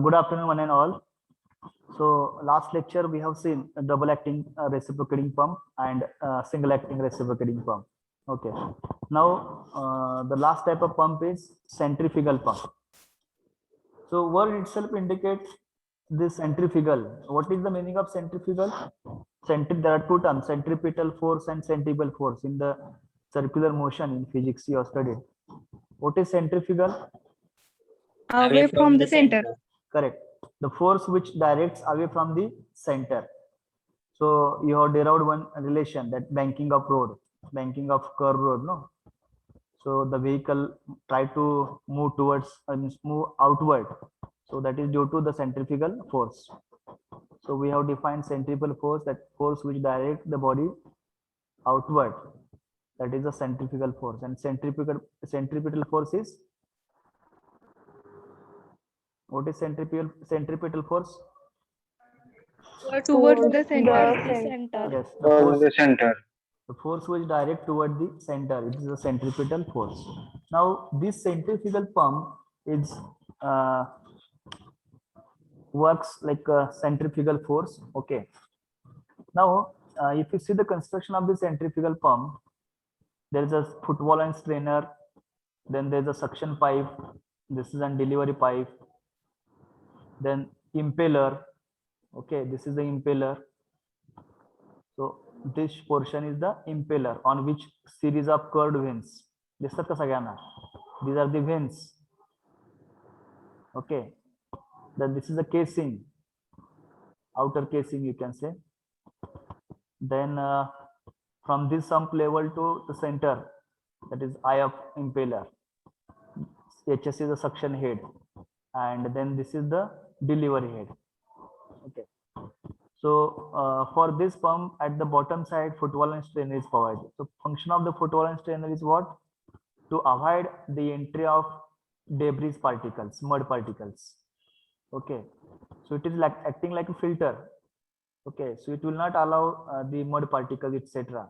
Good afternoon, one and all. So last lecture we have seen a double acting reciprocating pump and single acting reciprocating pump. Okay. Now the last type of pump is centrifugal pump. So word itself indicates this centrifugal. What is the meaning of centrifugal? There are two terms: centripetal force and centripetal force. In the circular motion in physics you have studied. What is centrifugal? Away from the center. Correct. The force which directs away from the center. So you have derived one relation, that banking of curve road, no? So the vehicle try to move towards move outward. So that is due to the centrifugal force. So we have defined centrifugal force, that force which directs the body outward. That is the centrifugal force. And centripetal force is, what is centripetal force? Towards the the center. Yes, towards the center. the force which direct toward the center. It is a centripetal force. Now this centrifugal pump is works like a centrifugal force. Okay. Now if you see the construction of the centrifugal pump, there is a footwall and strainer, then there is a suction pipe, this is a delivery pipe, then impeller. Okay, this is the impeller. So this portion is the impeller on which series of curved vanes. These are the vanes. Okay, then this is the casing, outer casing you can say. Then from this sump level to the center, that is eye of impeller. HS is the suction head, and then this is the delivery head. Okay. So for this pump, at the bottom side, footwall and strainer is provided. So function of the footwall and strainer is what? To avoid the entry of debris particles, mud particles. Okay. So it is like acting like a filter. Okay. So it will not allow the mud particles, etc.,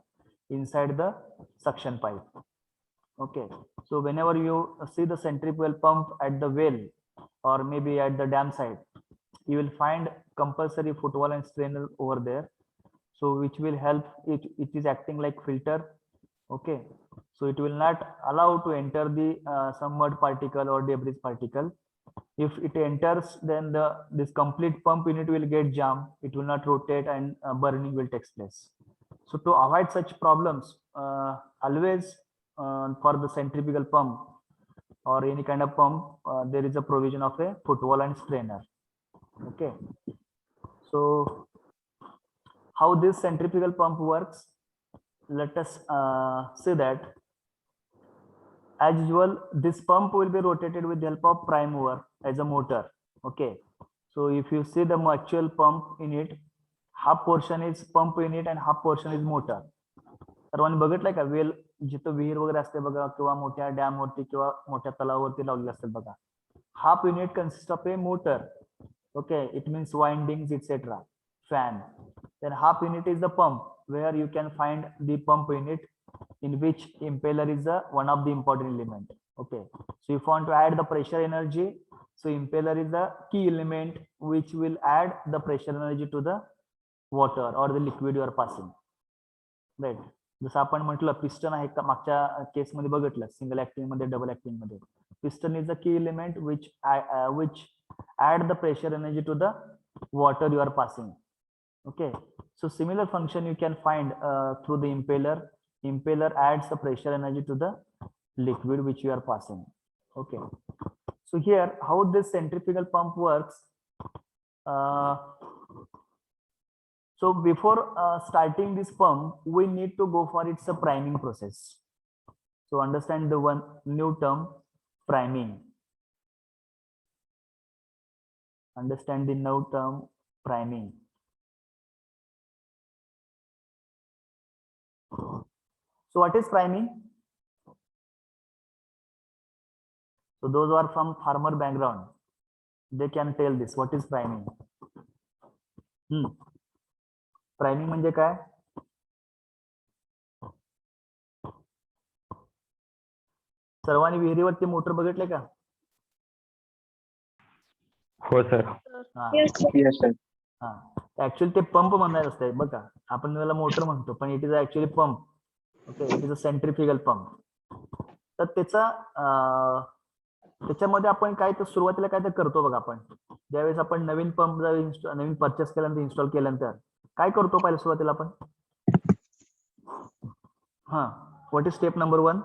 inside the suction pipe. Okay. So whenever you see the centrifugal pump at the well or maybe at the dam side, you will find compulsory footwall and strainer over there. So which will help it is acting like filter. Okay. So it will not allow to enter the some mud particle or debris particle. If it enters, then this complete pump unit will get jammed. It will not rotate and burning will take place. So to avoid such problems, always for the centrifugal pump or any kind of pump, there is a provision of a footwall and strainer. Okay. So how this centrifugal pump works? Let us say that, as usual, this pump will be rotated with the help of prime mover as a motor. Okay. So if you see the actual pump in it, half portion is pump unit and half portion is motor. सर्वांनी बघितलंय का well जिथं विहीर वगैरे असते बघा किंवा मोठ्या डॅम वरती किंवा मोठ्या तलावावरती लावलेले असतात बघा. Half unit consists of a motor. Okay, it means windings, etc., fan. Then half unit is the pump, where you can find the pump unit, in which impeller is one of the important element. Okay, so if you want to add the pressure energy, so impeller is the key element which will add the pressure energy to the water or the liquid you are passing. Right. जसं आपण म्हटलं piston आहे का मागच्या केसमध्ये बघितलं, single acting मध्ये double acting मध्ये. Piston is the key element which add the pressure energy to the water you are passing. Okay, so similar function you can find through the impeller. Impeller adds the pressure energy to the liquid which you are passing. Okay, so here how this centrifugal pump works, So before starting this pump, we need to go for its a priming process. So understand the one new term, priming. Understand the new term, priming. So what is priming? So those who are from farmer background, they can tell this. What is priming? Priming म्हणजे काय? सर्वांनी विहिरीवरती motor बघितले का? हो sir. हा, actually ते pump म्हणायला असते बघा. आपण त्याला मोटर म्हणतो, पण it is actually pump. Okay, it is a centrifugal pump. तर त्याच्यामध्ये आपण काय तर सुरुवातीला काय तर करतो बघा. आपण ज्यावेळेस आपण नवीन पंप नवीन परचेस केल्यानंतर, इन्स्टॉल केल्यानंतर काय करतो पहिल्या सुरुवातीला आपण? What is step number 1?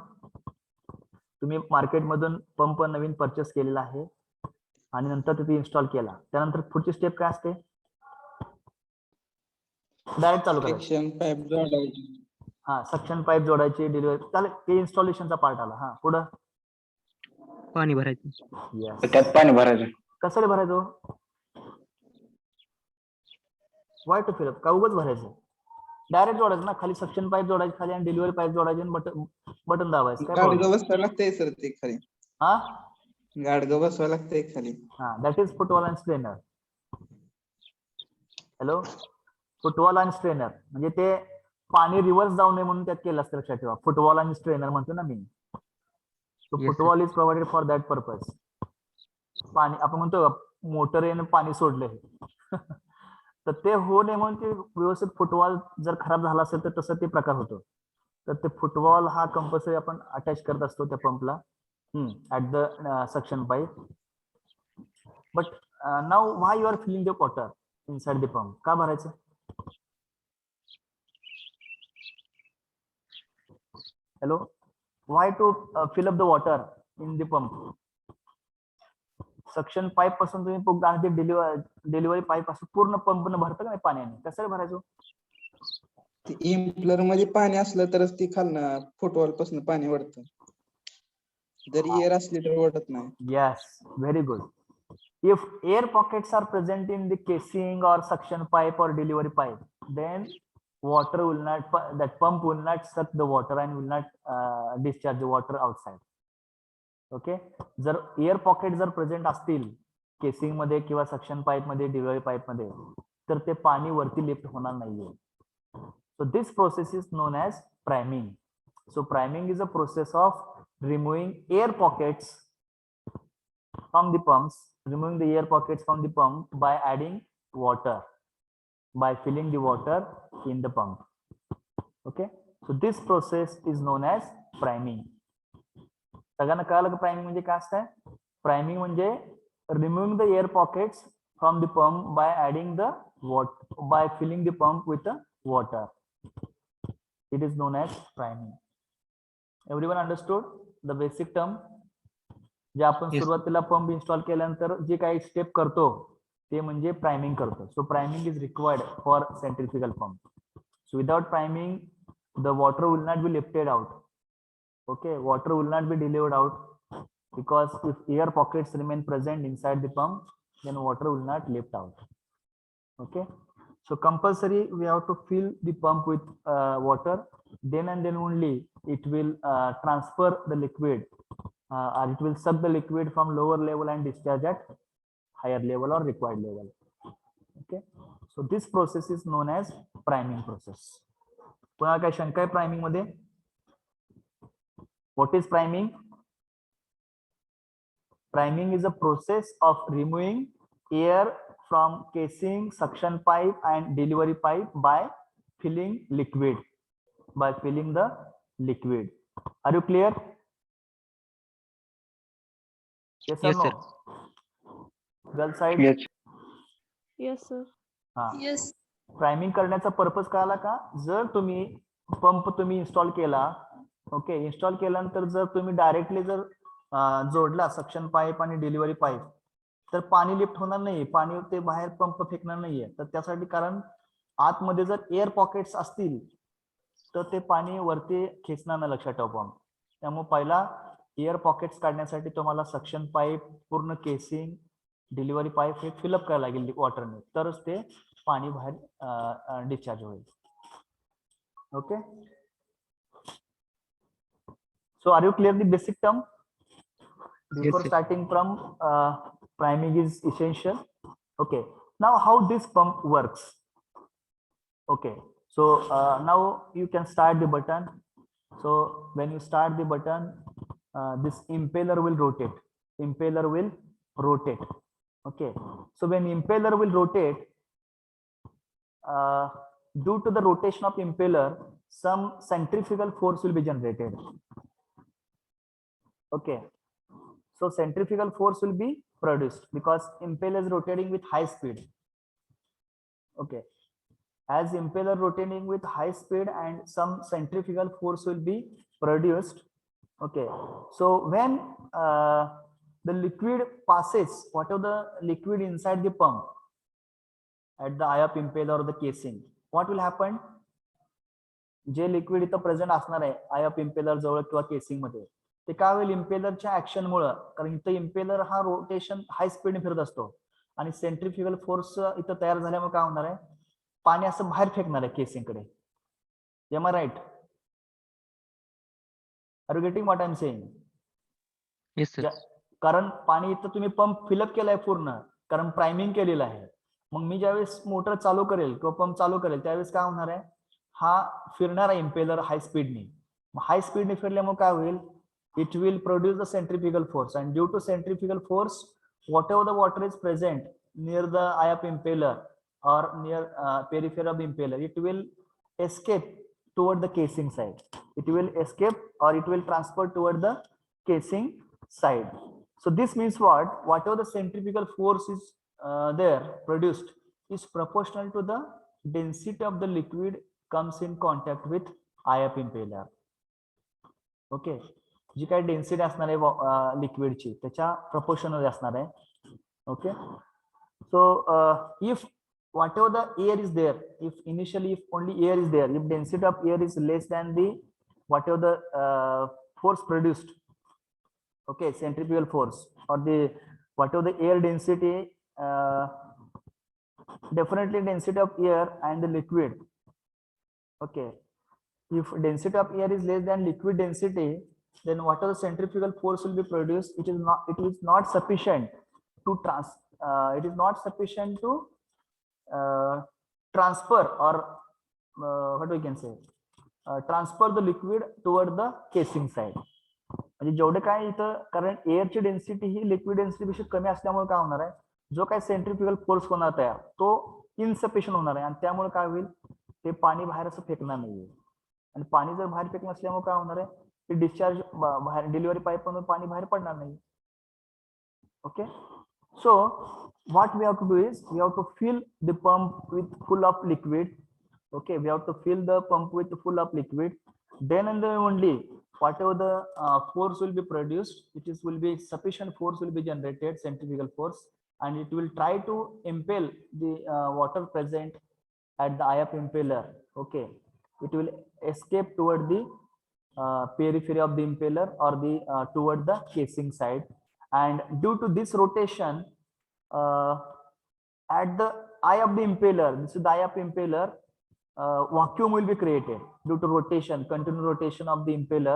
तुम्ही मार्केटमधून पंप नवीन परचेस केलेला आहे आणि नंतर तिथे इन्स्टॉल केला, त्यानंतर पुढची स्टेप काय असते? डायरेक्ट चालू करायचं. सक्शन पाईप जोडायची. सक्शन पाईप जोडायची, डिलिव्हरी चालेल, ते इन्स्टॉलेशनचा पार्ट आला. पुढं पाणी भरायचं. Yes. त्यात पाणी भरायचं. कसं भरायचो? वाय टू फिलअप का उगाच भरायचं? डायरेक्ट जोडायचं ना, खाली सक्शन पाईप जोडायची खाली आणि डिलिव्हरी पाईप जोडायची आणि बटन दाबायचं. काय गाडगं बसवायला लागतंय सर ते खाली. गाडगं बसवायला लागतंय खाली. That is football and strainer. Hello, football and strainer म्हणजे ते पाणी रिव्हर्स जाऊ नये म्हणून त्यात केलं असतं, लक्षात ठेवा. फुटबॉल आणि स्ट्रेनर म्हणतो ना मी. Foot valve is provided for that purpose. पाणी आपण म्हणतो मोटरने पाणी सोडले तर ते होऊ नये म्हणून ते व्यवस्थित फुटबॉल जर खराब झाला असेल तर तसं ते प्रकार होतो. तर ते फुटबॉल हा कंपल्सरी आपण अटॅच करत असतो त्या पंपला at the suction pipe. But now why you are filling the water inside the pump? का भरायचं? Hello, why to fill up the water in the pump? Suction pipe पासून तुम्ही डिलिव्हरी पाईप असं पूर्ण पंप न भरतं का पाण्याने? कसं भरायचं? इम्प्लर मध्ये पाणी असलं तरच ती खालनं फुटबॉल पासून पाणी वडतं. जरी एअर असली तर वडत नाही. Yes, very good. If air pockets are present in the casing or suction pipe or delivery pipe, then water will not, that pump will not suck the water and will not discharge the water outside. Okay, जर air pocket जर present असतील casing मध्ये किंवा suction pipe मध्ये, delivery pipe मध्ये, तर ते पाणी वरती लिफ्ट होणार नाहीये. So this process is known as priming. So priming is a process of removing air pockets from the pumps, removing the air pockets from the pump by adding water, by filling the water in the pump. Okay, so this process is known as priming. सगळ्यांना कळलं की priming म्हणजे काय असतं? Priming म्हणजे removing the air pockets from the pump by adding the water, by filling the pump with water. It is known as priming. Everyone understood the basic term? जे आपण सुरुवातीला पंप इन्स्टॉल केल्यानंतर जे काही step करतो ते म्हणजे priming करतो. So priming is required for centrifugal pump. So without priming the water will not be lifted out. Okay, water will not be delivered out because if air pockets remain present inside the pump, then water will not lift out. Okay, so compulsory we have to fill the pump with water. Then and then only it will transfer the liquid, or it will suck the liquid from lower level and discharge at higher level or required level. Okay, so this process is known as priming process. पुन्हा काय शंका आहे priming मध्ये? What is priming? Priming is a process of removing air from casing, suction pipe and delivery pipe by filling liquid, by filling the liquid. Are you clear? Yes or Yes, no? sir. Girl side? Yes. Yes, sir. Yes. Priming करण्याचा purpose कळाला का? जर तुम्ही pump तुम्ही install केला, okay, install केल्यानंतर जर तुम्ही डायरेक्टली जर जोडला सक्शन पाईप आणि डिलिव्हरी पाईप, तर पाणी लिफ्ट होणार नाही, पाणी ते बाहेर पंप फेकणार नाहीये. तर त्यासाठी कारण आतमध्ये जर एअर पॉकेट्स असतील तर ते पाणी वरती खेचणार नाही, लक्षात ठेवा पंप. त्यामुळे पहिला एअर पॉकेट्स काढण्यासाठी तुम्हाला सक्शन पाईप, पूर्ण केसिंग, डिलिव्हरी पाईप हे फिलअप करायला लागेल वॉटरने, तरच ते पाणी बाहेर डिस्चार्ज होईल. Okay, so are you clear the basic term? Before sir. starting from priming is essential. Okay, now how this pump works? Okay, so now you can start the button. So when you start the button, this impeller will rotate. Impeller will rotate. Okay, so when impeller will rotate, due to the rotation of impeller, some centrifugal force will be generated. Okay, so centrifugal force will be produced because impeller is rotating with high speed. Okay, as impeller rotating with high speed and some centrifugal force will be produced. Okay, so when the liquid passes, whatever the liquid inside the pump at the eye of impeller or the casing, what will happen? J liquid इथं present असणार आहे आय of impeller जवळ किंवा casing मध्ये, ते काय होईल, इम्पेलरच्या action मुळे, कारण इथं इम्पेलर हा रोटेशन हाय स्पीडने फिरत असतो आणि सेंट्रिफ्युगल फोर्स इथं तयार झाल्यामुळे काय होणार आहे, पाणी असं बाहेर फेकणार आहे केसिंग कडे. Am I right? Are you getting what I am saying? Yes sir. कारण पाणी इथं तुम्ही पंप फिलअप केलाय पूर्ण, कारण प्राइमिंग केलेलं आहे. मग मी ज्यावेळेस मोटर चालू करेल किंवा पंप चालू करेल त्यावेळेस काय होणार आहे, हा फिरणार आहे इम्पेलर हाय स्पीडने. हाय स्पीडने फिरल्यामुळे काय होईल, it will produce the centrifugal force, and due to centrifugal force whatever the water is present near the eye of impeller or near periphery of the impeller, it will escape toward the casing side. It will escape or it will transfer toward the casing side. So this means what? Whatever the centrifugal force is there produced is proportional to the density of the liquid comes in contact with eye of impeller. Okay, जी काही density असणार आहे लिक्विडची त्याच्या proportional असणार आहे. Okay, so if whatever the air is there, if initially if only air is there, if density of air is less than the whatever the force produced, okay, centrifugal force or the whatever the air density, definitely density of air and the liquid. Okay, if density of air is less than liquid density, then whatever centrifugal force will be produced, it is not sufficient to it is not sufficient to transfer or what we can say, transfer the liquid toward the casing side. म्हणजे जेवढे काय इथं, कारण एअरची density ही liquid density पेक्षा कमी असल्यामुळे काय होणार आहे, जो काय सेंट्रिफ्युगल फोर्स होणार तयार तो इनसफिशियंट होणार आहे आणि त्यामुळे काय होईल, ते पाणी बाहेर असं फेकणार नाहीये. आणि पाणी जर बाहेर फेकणं असल्यामुळे काय होणार आहे, ते डिस्चार्ज बाहेर डिलिव्हरी पाईप मधून पाणी बाहेर पडणार नाही. Okay, so what we have to do is we have to fill the pump with full of liquid. Okay, we have to fill the pump with full of liquid, then and then only whatever the force will be produced, will be sufficient force will be generated, centrifugal force, and it will try to impel the water present at the eye of impeller. Okay, it will escape toward the periphery of the impeller or the toward the casing side, and due to this rotation at the eye of the impeller, this is the eye of impeller, vacuum will be created due to rotation, continuous rotation of the impeller.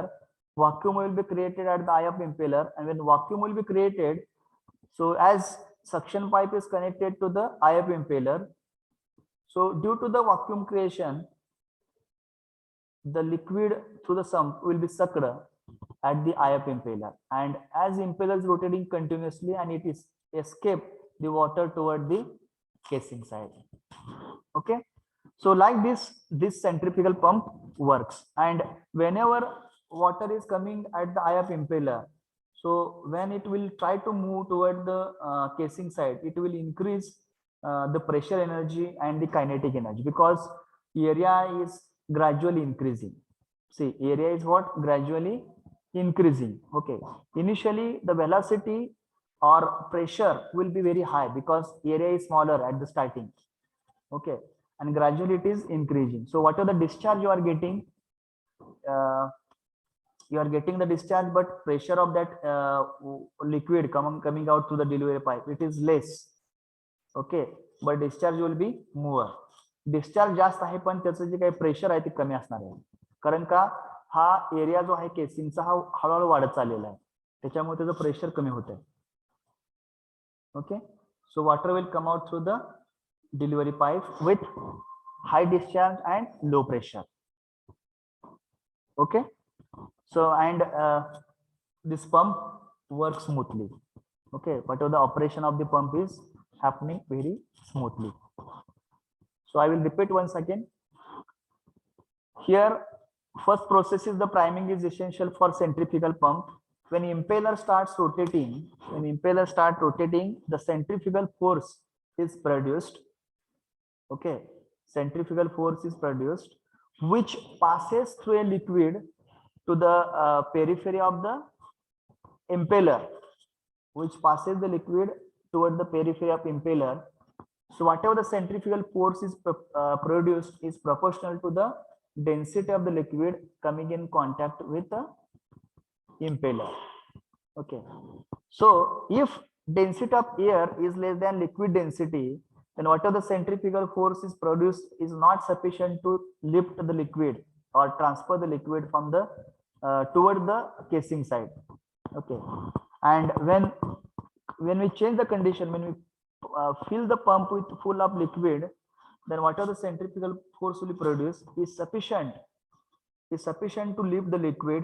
Vacuum will be created at the eye of impeller, and when vacuum will be created, so as suction pipe is connected to the eye of impeller, so due to the vacuum creation, the liquid through the sump will be sucked at the eye of impeller, and as impeller is rotating continuously and it is escape the water toward the casing side. Okay, so like this centrifugal pump works, and whenever water is coming at the eye of impeller, so when it will try to move toward the casing side, it will increase the pressure energy and the kinetic energy, because area is gradually increasing. See, area is what? Gradually increasing. Okay, initially the velocity or pressure will be very high because area is smaller at the starting. Okay, and gradually it is increasing. So whatever the discharge you are getting, the discharge, but pressure of that liquid coming out through the delivery pipe, it is less. Okay, but discharge will be more. Discharge जास्त आहे पण त्याचं जे काही pressure आहे ते कमी असणार आहे, कारण का हा एरिया जो आहे केसिंगचा हा हळूहळू वाढत चाललेला आहे, त्याच्यामुळे त्याचं प्रेशर कमी होत आहे. Okay, so water will come out through the delivery pipe with hi discharge and low pressure. Okay, so and this pump works smoothly. Okay, whatever the operation of the pump is happening very smoothly. So I will repeat once again. Here first process is the priming is essential for centrifugal pump. When impeller starts rotating, the centrifugal force is produced. Okay, centrifugal force is produced which passes through a liquid to the periphery of the impeller, which passes the liquid toward the periphery of impeller. So whatever the centrifugal force is produced is proportional to the density of the liquid coming in contact with the impeller. Okay, so if density of air is less than liquid density, then whatever the centrifugal force is produced is not sufficient to lift the liquid or transfer the liquid from the toward the casing side. Okay, and when we change the condition, when we fill the pump with full of liquid, then whatever the centrifugal force will be produced is sufficient to lift the liquid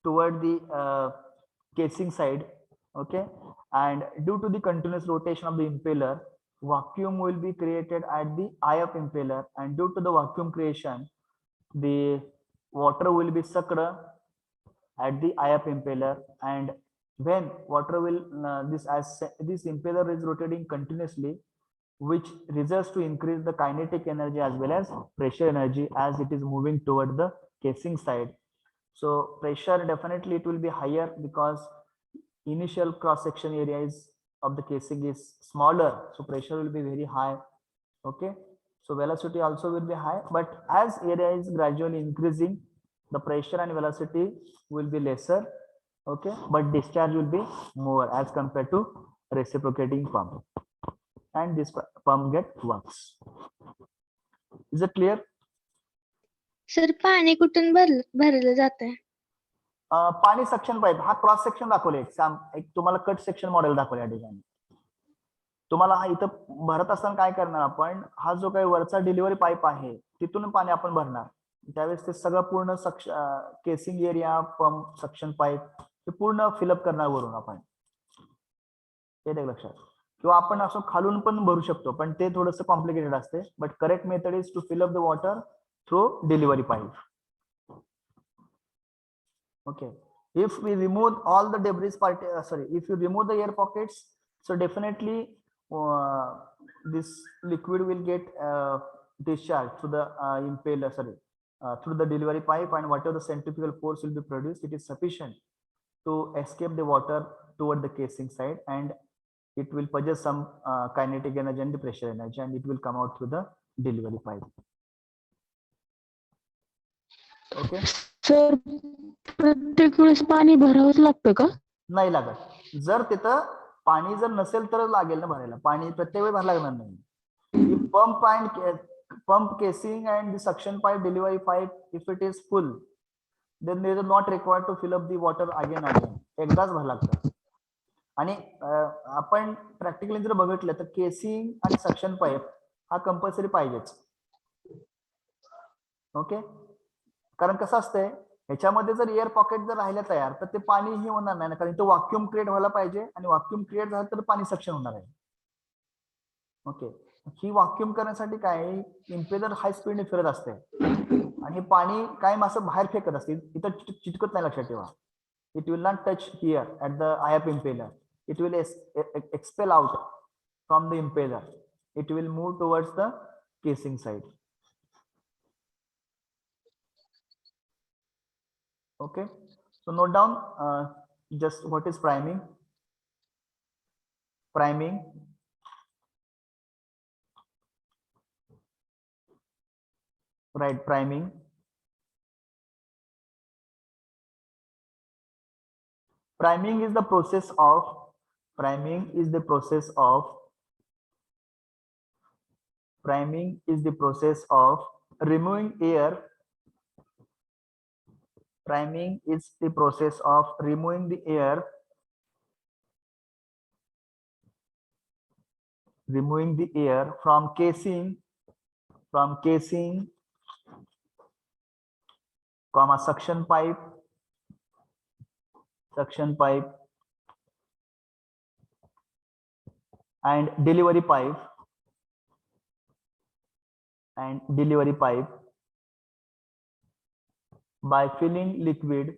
toward the casing side. Okay, and due to the continuous rotation of the impeller, vacuum will be created at the eye of impeller, and due to the vacuum creation, the water will be sucked at the eye of impeller, and when water will this impeller is rotating continuously, which results to increase the kinetic energy as well as pressure energy as it is moving toward the casing side. So pressure definitely it will be higher because initial cross section area is of the casing is smaller, so pressure will be very high. Okay, so velocity also will be high, but as area is gradually increasing, the pressure and velocity will be lesser. Okay, but discharge will be more as compared to reciprocating pump, and this pump get works. Is it clear? Sir पाणी कुठून भरलं जातंय? पाणी suction pipe हा cross section दाखवले, एक तुम्हाला cut section model दाखवले या ठिकाणी. तुम्हाला हा इथं भरत असताना काय करणार आपण, हा जो काही वरचा डिलिव्हरी पाईप आहे तिथून पाणी आपण भरणार, त्यावेळेस ते सगळं पूर्ण casing area pump suction pipe हे पूर्ण फिलअप करणार वरून आपण, हे लक्षात. किंवा आपण असं खालून पण भरू शकतो, पण ते थोडंसं कॉम्प्लिकेटेड असते, but correct method is to fill up the water through delivery pipe. Okay, if we remove all the debris if you remove the air pockets, so definitely this liquid will get discharged to the impeller, through the delivery pipe, and whatever the centrifugal force will be produced, it is sufficient to escape the water toward the casing side, and it will possess some kinetic energy and the pressure energy, and it will come out through the delivery pipe. Okay, sir प्रत्येक वेळेस पाणी भरावंच लागतं का? नाही लागत. जर तिथं पाणी जर नसेल तर लागेल ना भरायला, पाणी प्रत्येक वेळी भरायला लागणार नाही. Pump casing and the suction pipe delivery pipe, if it is full, then they are not required to fill up the water again. एकदाच भरायला लागतं. आणि आपण प्रॅक्टिकली जर बघितलं तर केसिंग आणि सक्शन पाईप हा कंपल्सरी पाहिजेच. ओके, कारण कसं असतंय ह्याच्यामध्ये जर एअर पॉकेट जर राहिलं तयार तर ते पाणी हे होणार नाही ना, कारण तो व्हॅक्यूम क्रिएट व्हायला पाहिजे, आणि व्हॅक्यूम क्रिएट झालं तर पाणी सक्शन होणार आहे. ओके, ही व्हॅक्यूम करण्यासाठी काय इम्पेलर हाय स्पीडने फिरत असते, आणि पाणी काय असं बाहेर फेकत असते, इथं चिटकत नाही, लक्षात ठेवा. It will not touch here at the eye of impeller, it will expel out from the impeller, it will move towards the casing side. Okay, so note down just what is priming. Right, priming. Priming is the process of priming is the process of priming is the process of removing air. Priming is the process of removing the air, from casing, comma suction pipe, and delivery pipe, by filling liquid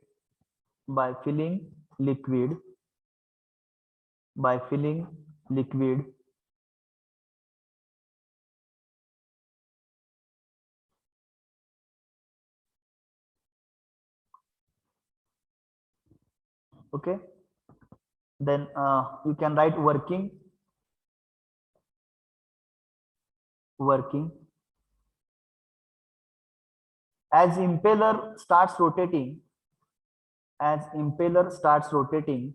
okay. Then you can write working. As impeller starts rotating, as impeller starts rotating,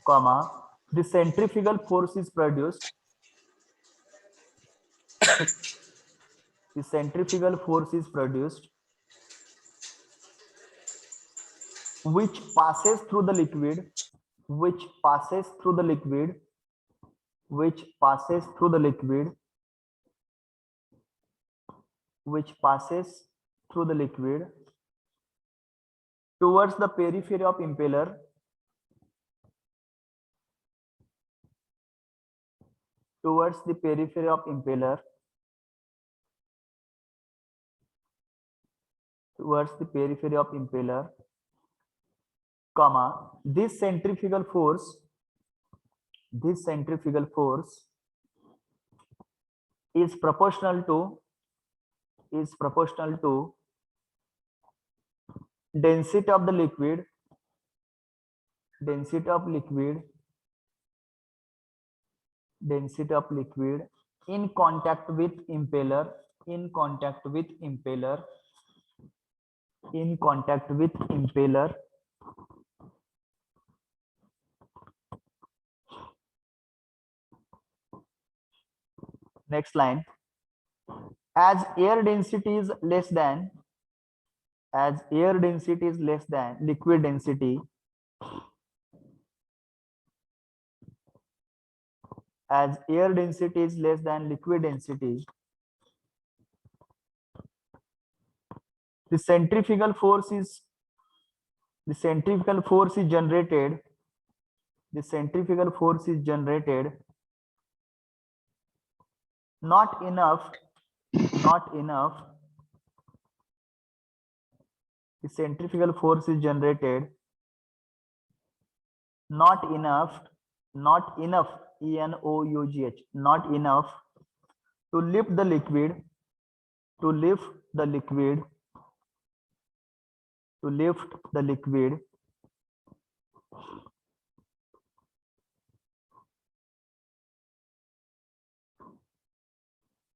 comma, the centrifugal force is produced. The centrifugal force is produced, which passes through the liquid, which passes through the liquid towards the periphery of impeller, comma, this centrifugal force is proportional to density of the liquid, in contact with impeller, Next line. As air density is less than liquid density, the centrifugal force is generated, not enough the centrifugal force is generated not enough ENOUGH, not enough to lift the liquid,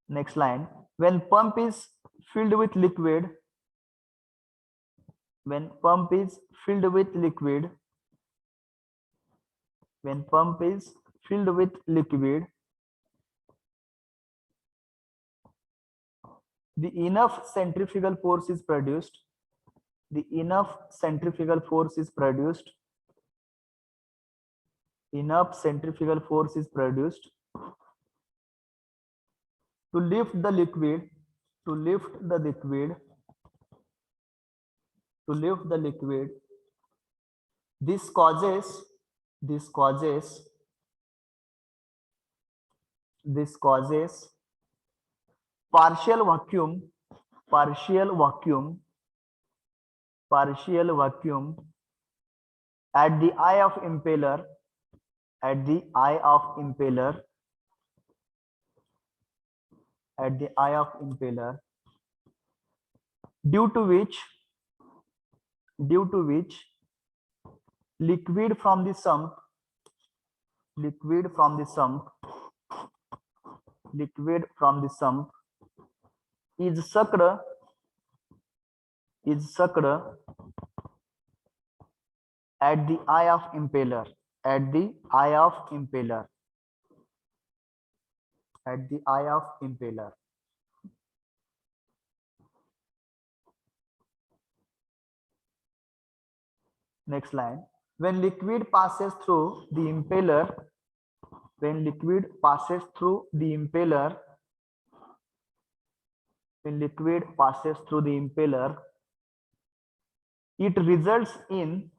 Next line. When pump is filled with liquid, the enough centrifugal force is produced, to lift the liquid, This causes partial vacuum at the eye of impeller, due to which liquid from the sump, liquid from the sump, liquid from the sump is sucked at the eye of impeller, at the eye of impeller, at the eye of impeller. Next line. When liquid passes through the impeller, when liquid passes through the impeller, when liquid passes through the impeller, it results in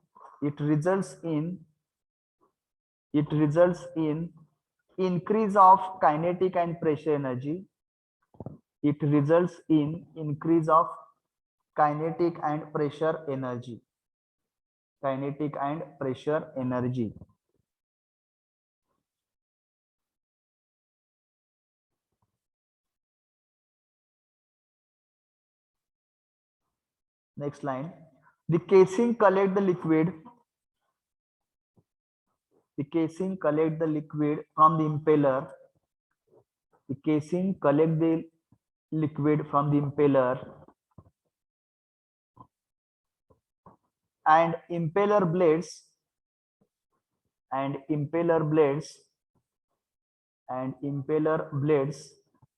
increase of kinetic and pressure energy. It results in increase of kinetic and pressure energy. Kinetic and pressure energy. Next line. The casing collect the liquid. The casing collect the liquid from the impeller. The casing collect the liquid from the impeller, and impeller blades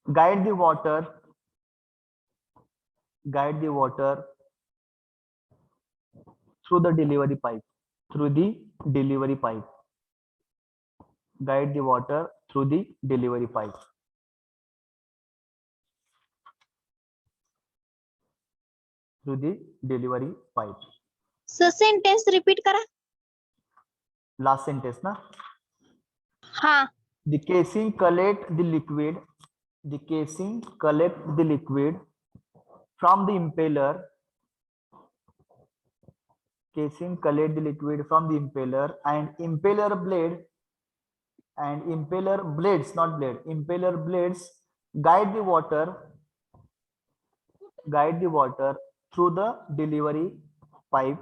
guide the water through the delivery pipe, guide the water through the delivery pipe. Through the delivery pipe. Sir sentence repeat करा. Last sentence ना. हाँ. The casing collect the liquid. The casing collect the liquid from the impeller. Casing collect the liquid from the impeller, and impeller blades, not blade, impeller blades guide the water through the delivery pipe,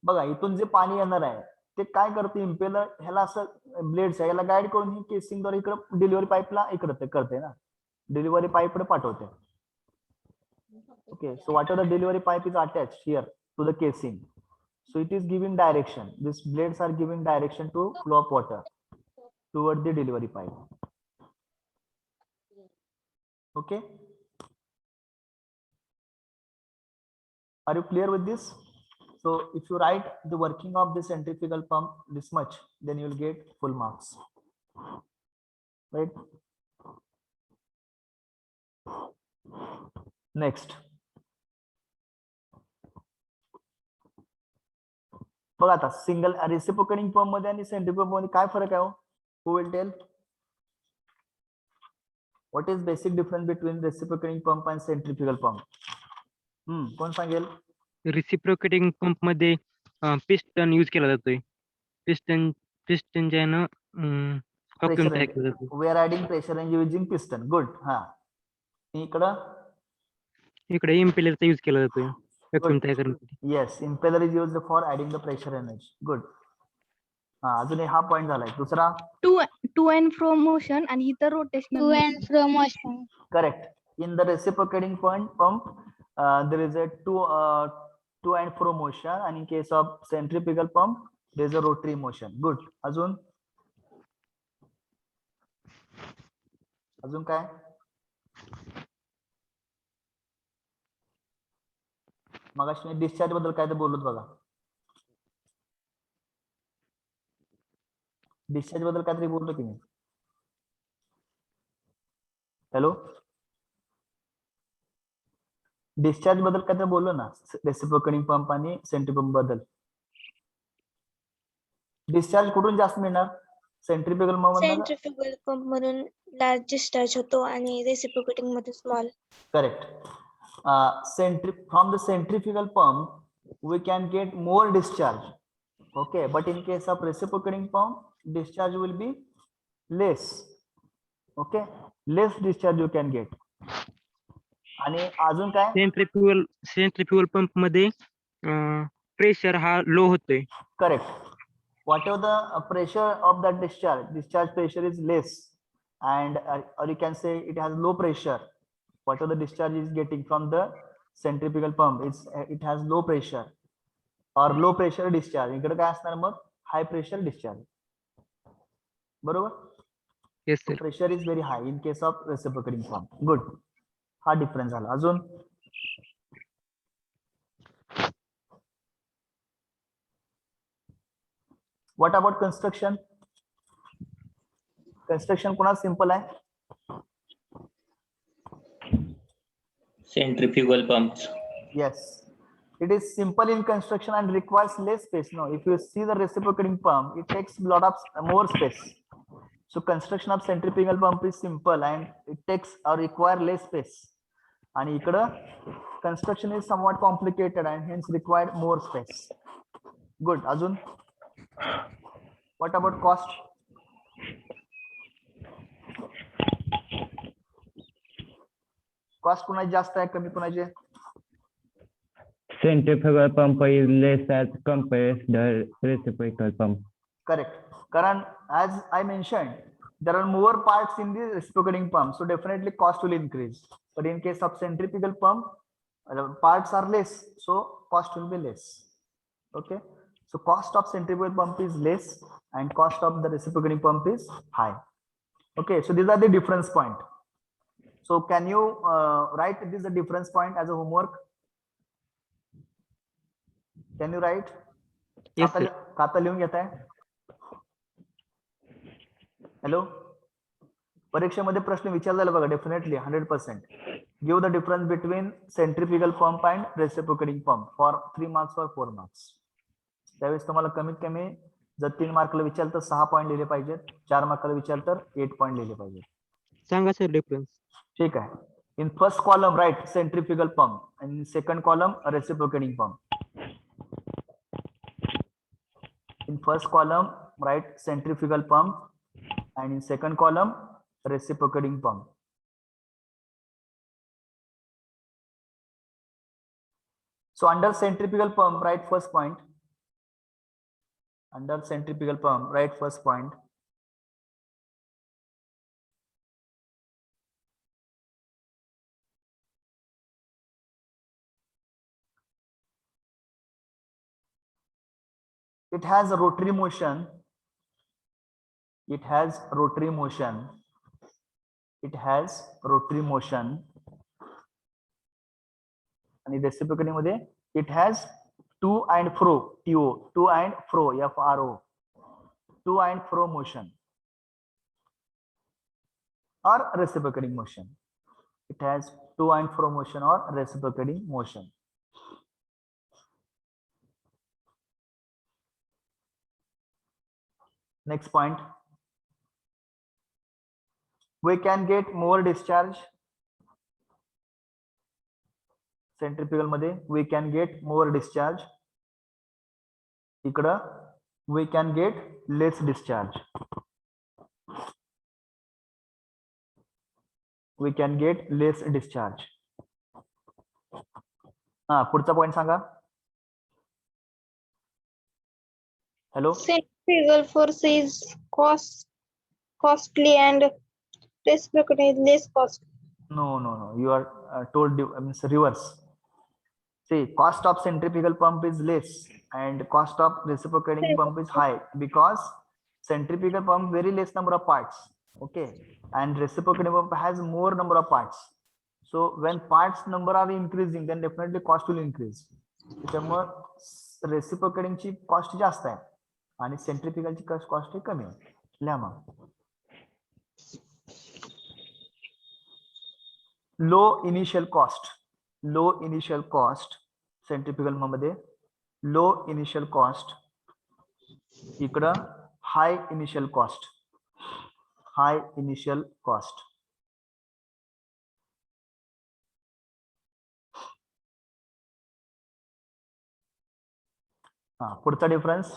बघा इथून जे पाणी येणार आहे ते काय करते, impeller ह्याला असं ब्लेड्स आहे, याला गाईड करून ही केसिंग द्वारे इकडे डिलिव्हरी पाईपला इकडे करते ना, डिलिव्हरी पाईप कडे पाठवते. Okay, so what are the delivery pipe is attached here to the casing. So it is giving direction. These blades are giving direction to flow of water toward the delivery pipe. Okay. Are you clear with this? So if you write the working of the centrifugal pump this much, then you will get full marks. Right. Next. बघा आता single reciprocating pump मध्ये आणि centrifugal pump मध्ये काय फरक आहे? Who will tell what is basic difference between reciprocating pump आणि centrifugal pump? कोण सांगेल? रिसिप्रोकेटिंग पंप मध्ये पिस्टन यूज केला जातोय. पिस्टन जे आहे व्हॅक्यूम तयार केला जातो. We are adding pressure and using piston. Good. हा, इकडे इम्पेलरचा यूज केला जातोय व्हॅक्यूम तयार करण्यासाठी. Yes, impeller is used for adding the pressure energy. Good. हा, अजून हा पॉइंट झालाय. दुसरा टू अँड फ्रो मोशन आणि इतर rotational. To and fro motion. Correct. In the reciprocating pump, there is a to and fro motion, and in case of centrifugal pump, there is a rotary motion. Good. अजून काय? मगाशी मी discharge बद्दल काय तर बोलत बघा. डिस्चार्ज बद्दल काहीतरी बोललो की मी. हॅलो, डिस्चार्ज बद्दल काहीतरी बोललो ना, रेसिप्रोकेटिंग पंप आणि सेंट्रिफ्युगल बद्दल. डिस्चार्ज कुठून जास्त मिळणार? सेंट्रिफ्युगल पंप मधून लार्ज डिस्चार्ज होतो आणि रेसिप्रोकेटिंग मध्ये small. Correct. From the centrifugal pump we can get more discharge. Okay, but in case of reciprocating pump, discharge will be less. Okay, less discharge you can get. आणि अजून काय? Centrifugal pump मध्ये pressure हा लो होतोय. Correct. Whatever the pressure of that discharge pressure is less, and or you can say it has low pressure. Whatever the discharge is getting from the centrifugal pump, it has low pressure or low pressure discharge. इकडे काय असणार मग? High pressure discharge. बरोबर? Yes So sir. pressure is very high in case of reciprocating pump. Good. हा difference झाला. अजून what about construction? Construction कोणाला simple आहे? Centrifugal pumps. Yes, it is simple in construction and requires less space. No, if you see the reciprocating pump, it takes a lot of more space. So construction of centrifugal pump is simple and it takes or require less space. And इकडं construction is somewhat complicated and hence required more space. Good. अजून what about cost? Cost कुणाची जास्त आहे कमी कुणाची? Centrifugal pump is less as compared to the reciprocal pump. Correct. Karan, as I mentioned, there are more parts in the reciprocating pump, so definitely cost will increase. But in case of centrifugal pump, parts are less, so cost will be less. Okay. So cost of centrifugal pump is less and cost of the reciprocating pump is high. Okay. So these are the difference point. So can you write this the difference point as a homework? Can you write? Yes, sir. खाता लिहून घेताय? Hello, परीक्षेमध्ये प्रश्न विचारलेला बघा. Definitely 100%. Give the difference between centrifugal pump and reciprocating pump for 3 marks और 4 marks. त्यावेळेस तुम्हाला कमीत कमी जर 3 मार्कला विचारलं तर 6 पॉईंट लिहिले पाहिजेत, 4 मार्कला विचारलं तर 8 पॉईंट लिहिले पाहिजेत. सांगा सर डिफरन्स. ठीक आहे. In first column right centrifugal pump and in second column reciprocating pump. In first column write centrifugal pump and in second column reciprocating pump. So under centrifugal pump write first point. Under centrifugal pump write first point. It has a rotary motion. It has rotary motion. It has rotary motion. And reciprocating मध्ये it has to and fro, to and fro, FRO, to and fro motion or reciprocating motion. It has to and fro motion or reciprocating motion. Next point, we can get more discharge. Centrifugal मध्ये we can get more discharge. इकडं we can get less discharge. We can get less discharge. पुढचा point Sanga. Hello, Centrifugal force is costly and reciprocating is less costly. no, you are told means reverse. See, cost of centrifugal pump is less and cost of reciprocating pump is high because centrifugal pump very less number of parts, okay, and reciprocating pump has more number of parts. So when parts number are increasing, then definitely cost will increase. त्यामुळे reciprocating ची cost जास्त आहे आणि centrifugal ची cost कमी आहे. लिहा मग. Low initial cost centrifugal मध्ये low initial cost, इकडं high initial cost. पुढचा difference.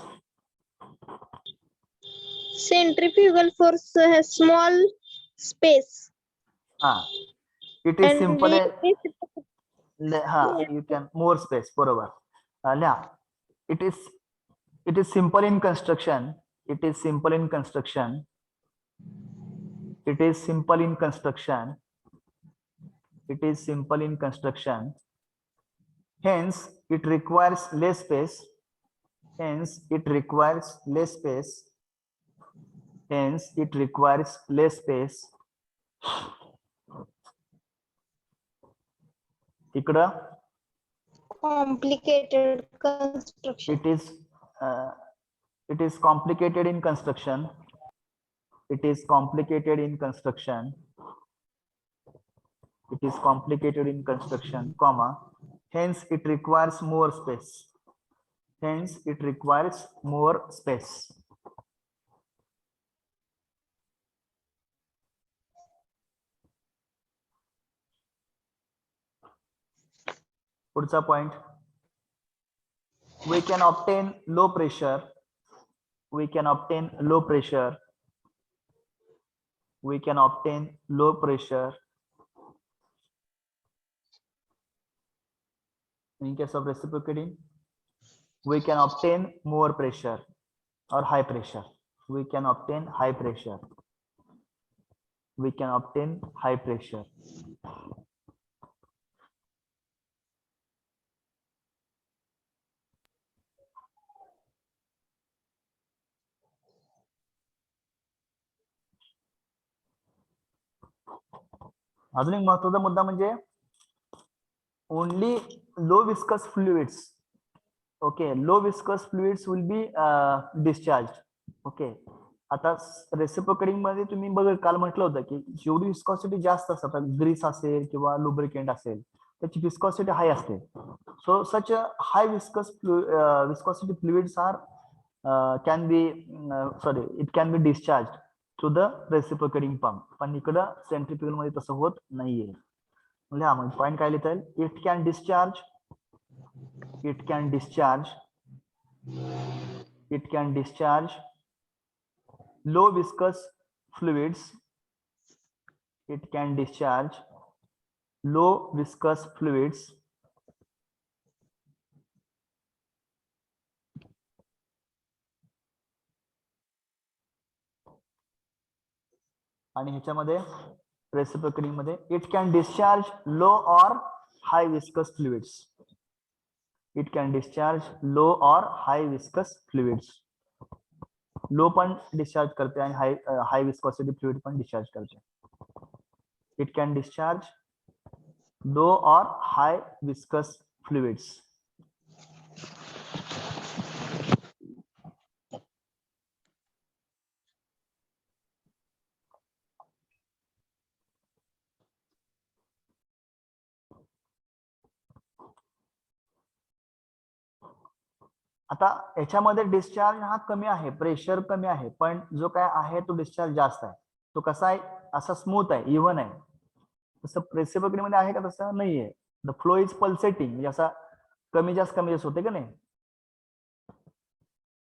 Centrifugal force has small space हा it is and simple reciprocating. हा यू कॅन मोर स्पेस बरोबर लिहा it is simple in construction it is simple in construction it is simple in construction it is simple in construction hence it requires less space hence it requires less space hence it requires less space इकडं Complicated construction. it is complicated in construction it is complicated in construction it is complicated in construction comma hence it requires more space hence it requires more space पुढचा point we can obtain low pressure we can obtain low pressure we can obtain low pressure in case of reciprocating we can obtain more pressure or high pressure we can obtain high pressure we can obtain high pressure अजून एक महत्त्वाचा मुद्दा म्हणजे only low viscous fluids okay low viscous fluids will be discharge okay आता reciprocating मध्ये तुम्ही बघ काल म्हटलं होतं की जेवढी विस्कॉसिटी जास्त असतात ग्रीस असेल किंवा लुब्रिकेंट असेल त्याची विस्कॉसिटी हाय असते so such high viscosity fluids are can be sorry it can be discharge through the reciprocating pump पण इकडं सेंट्रिफ्युगल मध्ये तसं होत नाहीये म्हणजे हा मग पॉइंट काय लिहिता येईल it can discharge low viscous fluids it can discharge low viscous fluids आणि ह्याच्यामध्ये रेसिप्रोकेटिंग मध्ये it can discharge low or high viscous fluids it can discharge low or high viscous fluids low पण discharge करते आणि high viscosity fluid पण discharge करते it can discharge low or high viscous fluids आता याच्यामध्ये discharge हा कमी आहे प्रेशर कमी आहे पण जो काय आहे तो डिस्चार्ज जास्त आहे तो कसा आहे असा स्मूथ आहे इव्हन आहे तसं रेसिप्रोकेटिंग मध्ये आहे का तसं नाहीये द फ्लो इज पल्सेटिंग म्हणजे असा कमी जास्त होते का नाही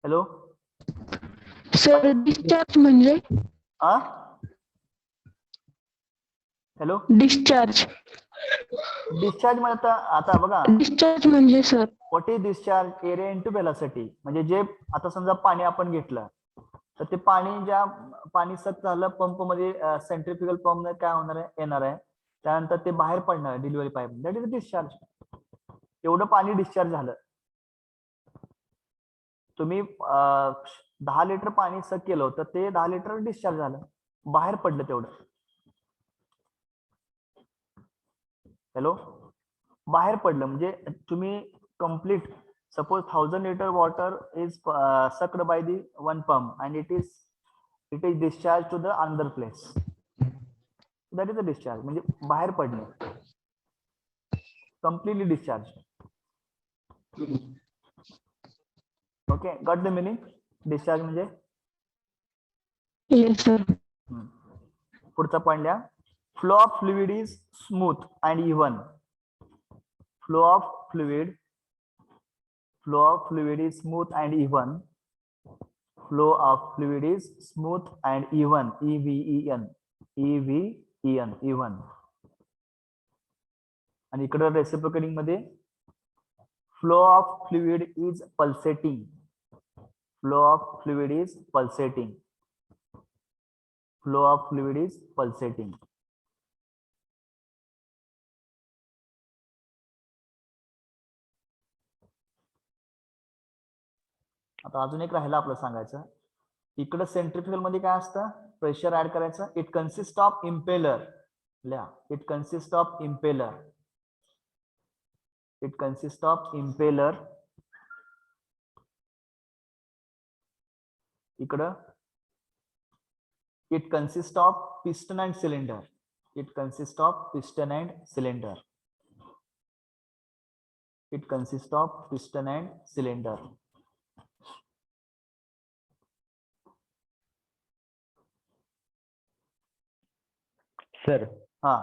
हॅलो सर डिस्चार्ज म्हणजे हॅलो डिस्चार्ज डिस्चार्ज म्हणजे आता बघा डिस्चार्ज म्हणजे sir what is discharge area into velocity म्हणजे जे आता समजा पाणी आपण घेतलं तर ते पाणी ज्या पाणी सक झालं पंप मध्ये सेंट्रिफ्युगल पंप मध्ये काय होणार आहे येणार आहे त्यानंतर ते बाहेर पडणार आहे delivery pipe that is discharge एवढं पाणी डिस्चार्ज झालं तुम्ही 10 लिटर पाणी सक केलं तर ते 10 लिटर डिस्चार्ज झालं बाहेर पडलं तेवढं हॅलो बाहेर पडलं म्हणजे तुम्ही complete suppose 1000 liter water is sucked by the one pump and it is discharged to the another place that is a discharge म्हणजे बाहेर पडणे completely discharged okay got the meaning discharge म्हणजे येस सर पुढचा point लिहा flow of fluid is smooth and even flow of fluid is smooth and even flow of fluid is smooth and even even EVEN even. आणि इकडे reciprocating मध्ये flow of fluid is pulsating. Flow of fluid is pulsating. Flow of fluid is pulsating. आता अजून एक राहिलं आपलं सांगायचं. इकडे सेंट्रिफ्युगल मध्ये काय असतं, प्रेशर ऍड करायचं. It consist of impeller. It consist of impeller. It consist of impeller. इकडं it consist of piston and cylinder. It consist of piston and cylinder. It consist of piston and cylinder. Sir, हा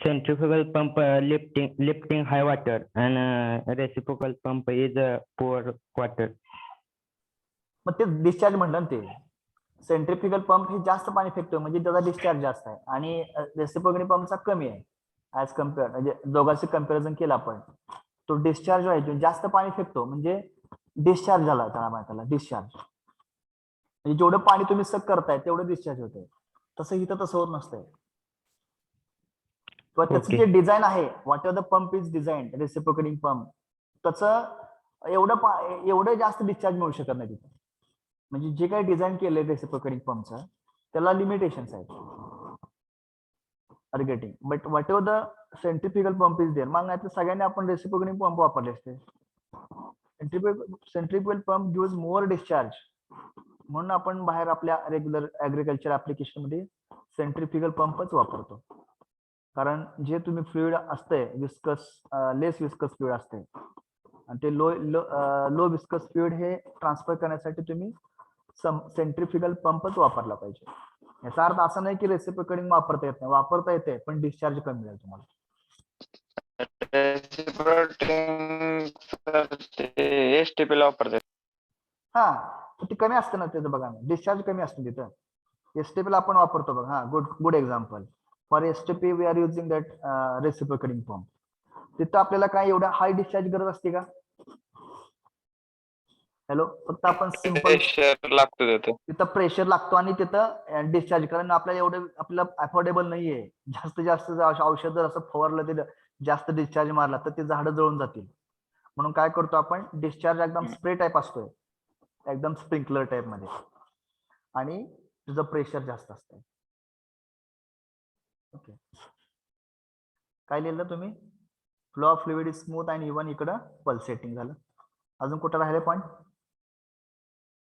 centrifugal pump lifting high water and reciprocal pump is pour water. मग ते discharge म्हटलं ना. ते centrifugal pump हे जास्त पाणी फेकतो म्हणजे त्याचा डिस्चार्ज जास्त आहे आणि रेसिप्रोकेटिंग पंपचा कमी आहे. ॲज कम्पेअर म्हणजे दोघांचे कम्पॅरिझन केलं आपण, तो डिस्चार्ज व्हायचो जास्त पाणी फेकतो म्हणजे डिस्चार्ज झाला त्याला डिस्चार्ज. म्हणजे जेवढं पाणी तुम्ही सक करताय तेवढं डिस्चार्ज होतंय. तसं इथं तसं होत नसतंय. किंवा त्याचं Okay. जे डिझाईन आहे, what ever the pump is design reciprocating pump, त्याचं एवढं जास्त डिस्चार्ज मिळू शकत नाही तिथे. म्हणजे जे काही डिझाईन केलंय रेसिप्रोकेटिंग पंपचं त्याला लिमिटेशन्स आहेत. Are getting. But whatever the centrifugal pump is there. मग नाही तर सगळ्यांनी आपण रेसिप्रोकेटिंग पंप वापरले असते. Centrifugal pump gives more discharge. म्हणून आपण बाहेर आपल्या रेग्युलर ऍग्रिकल्चर ऍप्लिकेशन मध्ये सेंट्रिफ्युगल पंपच वापरतो. कारण जे तुम्ही फ्लुइड असते विस्कस, लेस विस्कस फ्लुइड असते आणि ते लो विस्कस फ्लुइड हे ट्रान्सफर करण्यासाठी तुम्ही सेंट्रिफ्युगल पंपच वापरला पाहिजे. याचा अर्थ असा नाही की रेसिप्रोकेटिंग वापरता येत नाही, वापरता येते पण डिस्चार्ज कमी मिळेल तुम्हाला. एसटीपी ला वापरतात. हा ते कमी असतं ना त्याचं. बघा डिस्चार्ज कमी असतं तिथं. एसटीपी ला आपण वापरतो बघा. हा good example. For STP we are using that reciprocating pump. तिथं आपल्याला काय एवढा हाय डिस्चार्ज गरज असते का? हॅलो, फक्त आपण सिंपल प्रेशर लागतो तिथं. तिथं प्रेशर लागतो आणि तिथं डिस्चार्ज. कारण आपल्याला एवढं आपल्याला अफोर्डेबल नाहीये. जास्त औषध जर असं फवारलं ते जास्त डिस्चार्ज मारला तर ते झाडं जळून जातील. म्हणून काय करतो आपण, डिस्चार्ज एकदम स्प्रे टाईप असतोय, एकदम स्प्रिंकलर टाईप मध्ये, आणि तुझं प्रेशर जास्त असतं. ओके, काय लिहिलं तुम्ही? Flow of fluid is smooth and even. इकडं पल्सेटिंग झालं. अजून कुठं राहिले point?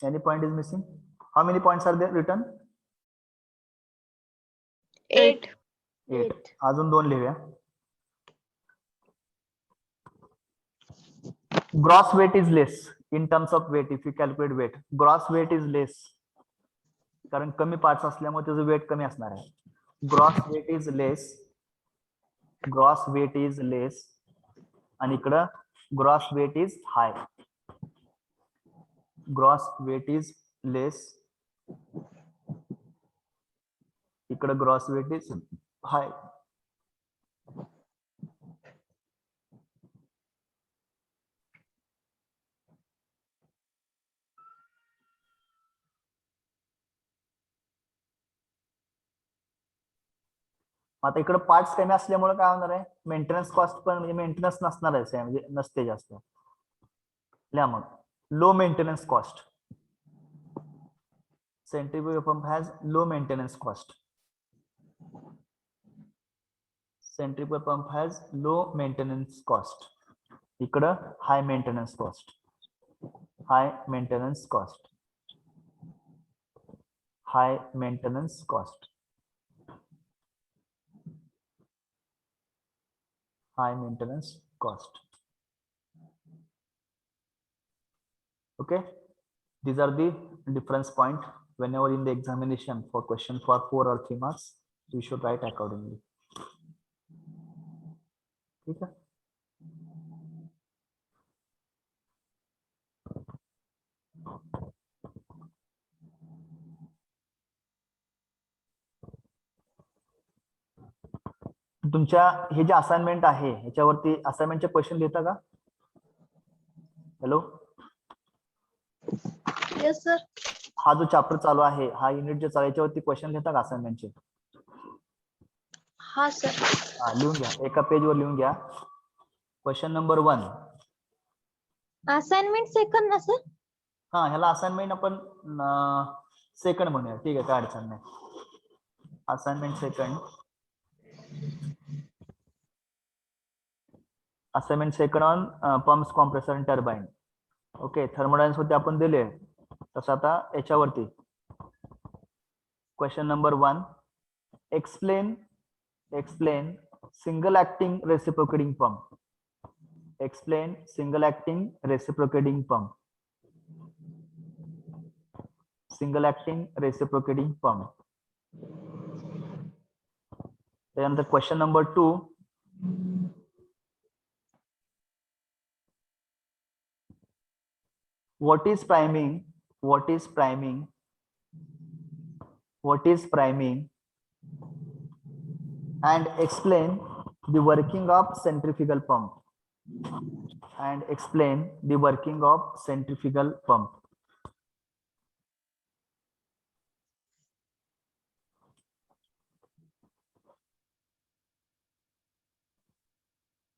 Any point is missing? How many points are there written? 8. 8. अजून 2 लिहूया. Gross weight is less in terms of weight. If you calculate weight, gross weight is less. कारण कमी parts असल्यामुळे त्याचं वेट कमी असणार आहे. Gross weight is less. Gross weight is less. आणि इकडं gross weight is hi. Gross weight is less. इकडं ग्रॉस वेट इज हाय. आता इकडे पार्ट्स कमी असल्यामुळे काय होणार आहे, मेंटेनन्स कॉस्ट पण म्हणजे मेंटेनन्स नसणार आहे, म्हणजे नसते जास्त. लिहा मग, low maintenance cost. Centrifugal pump has low maintenance cost. Centrifugal pump has low maintenance cost. इकडं high maintenance cost. High maintenance cost. High maintenance cost. High maintenance cost. Okay, these are the difference point. Whenever in the examination for question for 4 or 3 marks, you should write accordingly. Okay. तुमच्या हे जे assignment आहे ह्याच्यावरती असाइनमेंटचे question देता का? Hello, yes sir. हा जो chapter चालू आहे, हा युनिट जे चालू याच्यावरती क्वेश्चन घेता का असाइनमेंटचे? हा सर. हा, लिहून घ्या, एका पेजवर लिहून घ्या. Question number 1. असाइनमेंट सेकंड ना सर? हा, ह्याला असाइनमेंट आपण सेकंड म्हणूया. ठीक आहे, काय अडचण नाही. Assignment second. Assignment second on pumps, compressor आणि टर्बाइन. ओके, थर्मोडायनामिक्स होते आपण दिले. तसं आता याच्यावरती question number 1. Explain single acting reciprocating pump. Explain single acting reciprocating pump. Single acting reciprocating pump. त्यानंतर question number 2. What is priming? What is priming? What is priming? And explain the working of centrifugal pump. And explain the working of centrifugal pump.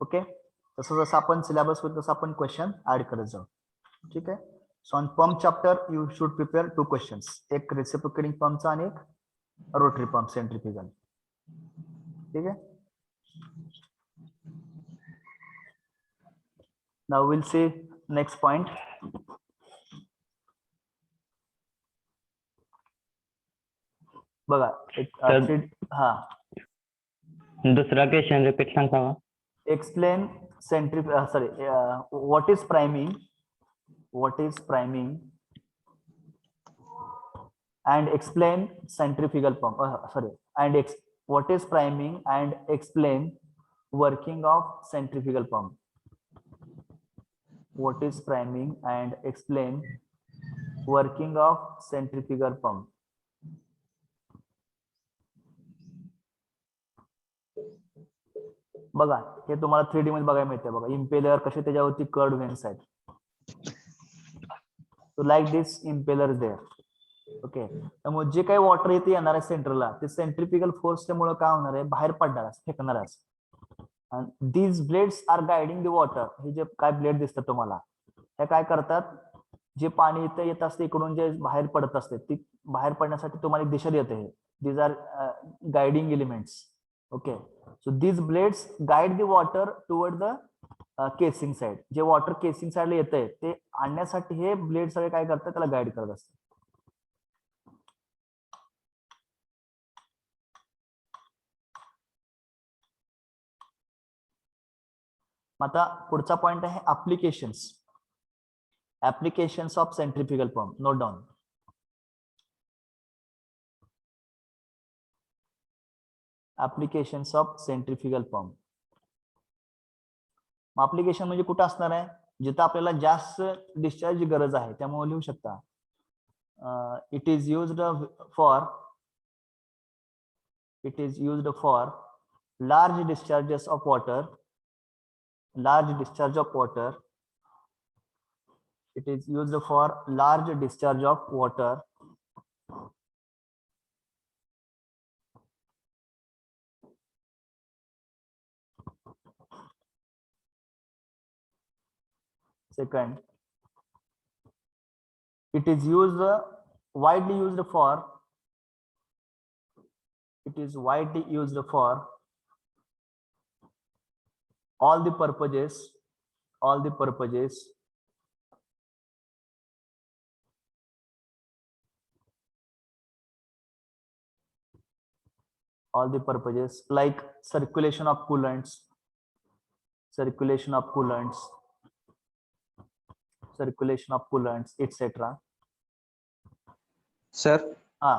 Okay, तसं जसं आपण syllabus होईल तसं आपण question add करत जाऊ. ठीक आहे. So on pump chapter you should prepare 2 questions. एक रेसिप्रोकेटिंग पंपचा आणि एक रोटरी पंप सेंट्रिफ्युगल. ठीक आहे. Now will see next point. बघा एक हा, दुसरा क्वेश्चन रिपीट सांगता का? Explain what is priming? What is priming? And explain centrifugal pump. What is priming and explain working of centrifugal pump. What is priming and explain working of centrifugal pump. बघा, हे तुम्हाला 3D मध्ये बघायला मिळते. बघा, impeller कसे त्याच्यावरती curd व्हेन्स आहेत. So like this impeller there. Okay, त्यामुळे जे काही वॉटर इथे येणार आहे सेंटरला, ते सेंट्रिफ्युगल फोर्सच्या मुळे काय होणार आहे, बाहेर पडणार आहे, फेकणार आहे. आणि these blades are guiding the water. हे जे काय ब्लेड दिसतात तुम्हाला, हे काय करतात, जे पाणी इथे येत असते इकडून जे बाहेर पडत असते, ती बाहेर पडण्यासाठी तुम्हाला एक दिशा देते. These are guiding elements. Okay, so these blades guide the water toward the casing side. जे वॉटर केसिंग साइडला येत आहे ते आणण्यासाठी हे ब्लेड सगळे काय करतात, त्याला गाइड करत असतात. आता पुढचा पॉइंट आहे applications. Applications of centrifugal pump. Note down. Applications of centrifugal pump. Application म्हणजे कुठं असणार आहे, जिथं आपल्याला जास्त डिस्चार्जची गरज आहे. त्यामुळे लिहू शकता it is used for large discharges of water. Large discharge of water. It is used for large discharge of water. Second, it is widely used for all the purposes like circulation of coolants, etc. Sir, हा,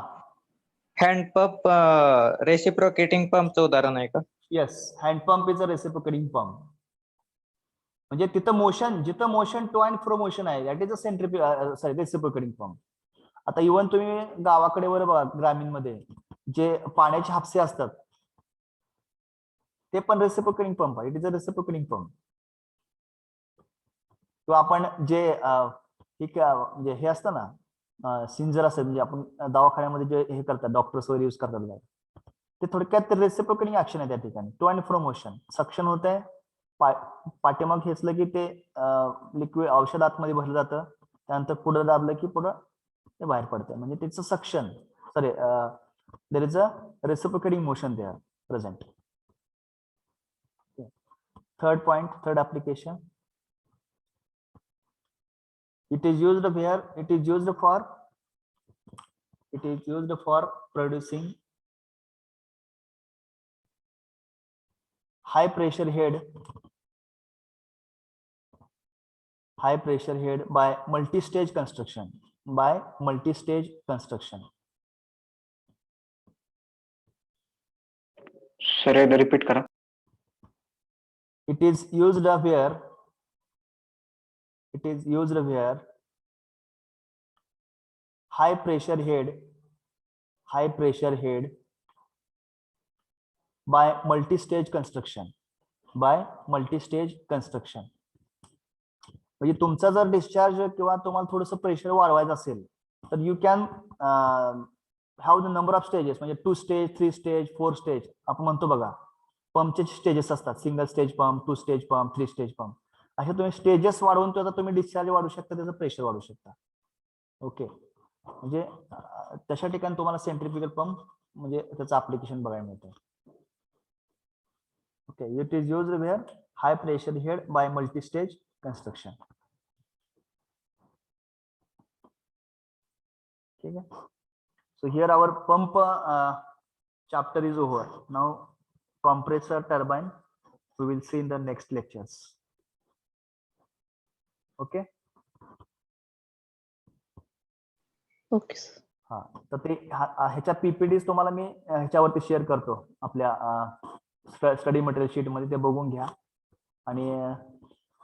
hand pump reciprocating पंपचं उदाहरण आहे का? Yes, hand pump is a reciprocating pump. म्हणजे तिथं motion, जिथं motion to and fro motion आहे, that is a reciprocating pump. आता इव्हन तुम्ही गावाकडे वर बघा, ग्रामीण मध्ये जे पाण्याचे हापसे असतात, ते पण रेसिप्रोकेटिंग पंप आहे. It is a reciprocating pump. किंवा आपण जे म्हणजे हे असतं ना, सिंजर असेल, म्हणजे आपण दवाखान्यामध्ये जे हे करतात, डॉक्टर्स वगैरे यूज करतात बघा, ते थोडक्यात रेसिप्रोकेटिंग ऍक्शन आहे त्या ठिकाणी. To and fro motion, suction होत आहे, पाठीमाग खेचलं की ते लिक्विड औषध आतमध्ये भरलं जातं, त्यानंतर पुढे दाबलं की पुढं ते बाहेर पडतं, म्हणजे त्याचं suction, sorry, there is a reciprocating motion there present. Third point, third application. It is used where? It is used for producing high pressure head by multi-stage construction. Sir एकदा रिपीट करा. It is used where high pressure head by multi-stage construction. म्हणजे तुमचा जर discharge किंवा तुम्हाला थोडंसं pressure वाढवायचं असेल तर you can have the number of stages, म्हणजे 2 स्टेज, 3 स्टेज, 4 स्टेज आपण म्हणतो बघा. पंपचे स्टेजेस असतात, single stage pump, 2 stage pump, 3 stage pump. असे तुम्ही स्टेजेस वाढवून त्याचा तुम्ही डिस्चार्ज वाढवू शकता, त्याचं प्रेशर वाढवू शकता. ओके, म्हणजे तशा ठिकाणी तुम्हाला सेंट्रिफ्युगल पंप म्हणजे त्याचं ऍप्लिकेशन बघायला मिळतं. Okay, it is used where high pressure head by multi stage construction. ठीक आहे. So here our pump chapter is over. Now compressor turbine we will see in the next lectures. Okay. Okay sir. हा, तर ते ह्याच्या PPD तुम्हाला मी ह्याच्यावरती share करतो आपल्या स्टडी मटेरियल शीट मध्ये, ते बघून घ्या. आणि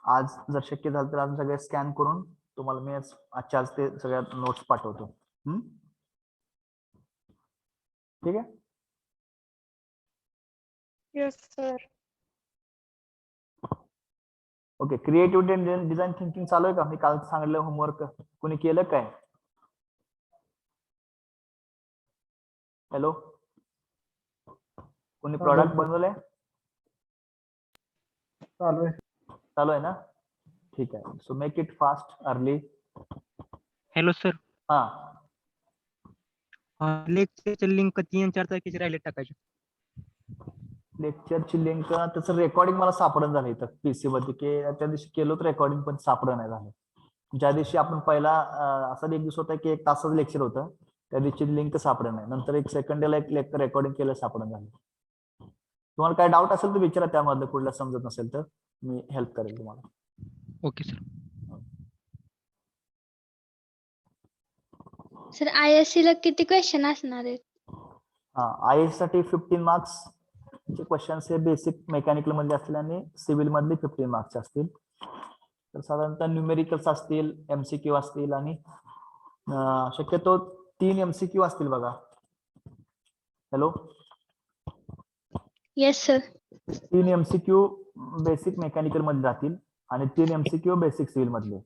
आज जर शक्य झालं तर आज सगळे स्कॅन करून तुम्हाला मी आजच्या आज ते सगळ्या नोट्स पाठवतो. ठीक आहे. Yes sir. Okay, creativity design thinking चालू आहे का? मी काल सांगितलं होमवर्क कोणी केलं काय? हॅलो, कोणी प्रॉडक्ट बनवलंय? चालू आहे ना? ठीक आहे. So make it fast, early. Hello sir, हा, लेक्चरचे लिंक 3 आणि 4 तारखेचे राहिले टाकायचे. लेक्चरची लिंक त्याचं रेकॉर्डिंग मला सापडून झालं इथं पीसी मध्ये, की त्या दिवशी केलं तर रेकॉर्डिंग पण सापडं नाही झालं. ज्या दिवशी आपण पहिला असा एक दिवस होता की 1 तासाचं लेक्चर होतं, त्या दिवशी लिंक सापडं नाही. नंतर एक सेकंड डेला एक रेकॉर्डिंग केलं, सापडून झालं. तुम्हाला काय डाऊट असेल तर विचारा, त्यामधलं कुठला समजत नसेल तर मी हेल्प करेल तुम्हाला. Okay sir. सर ISC ला किती क्वेश्चन असणार आहेत? हा, IAS साठी 15 मार्क्स चे क्वेश्चन्स हे बेसिक मेकॅनिकल मध्ये असतील आणि सिव्हिल मधले 15 मार्क्स असतील. तर साधारणतः न्यूमेरिकल्स असतील, MCQ असतील आणि शक्यतो 3 MCQ असतील बघा. Hello, yes sir. 3 MCQ basic mechanical मध्ये राहतील आणि 3 MCQ बेसिक सिव्हिल मधले.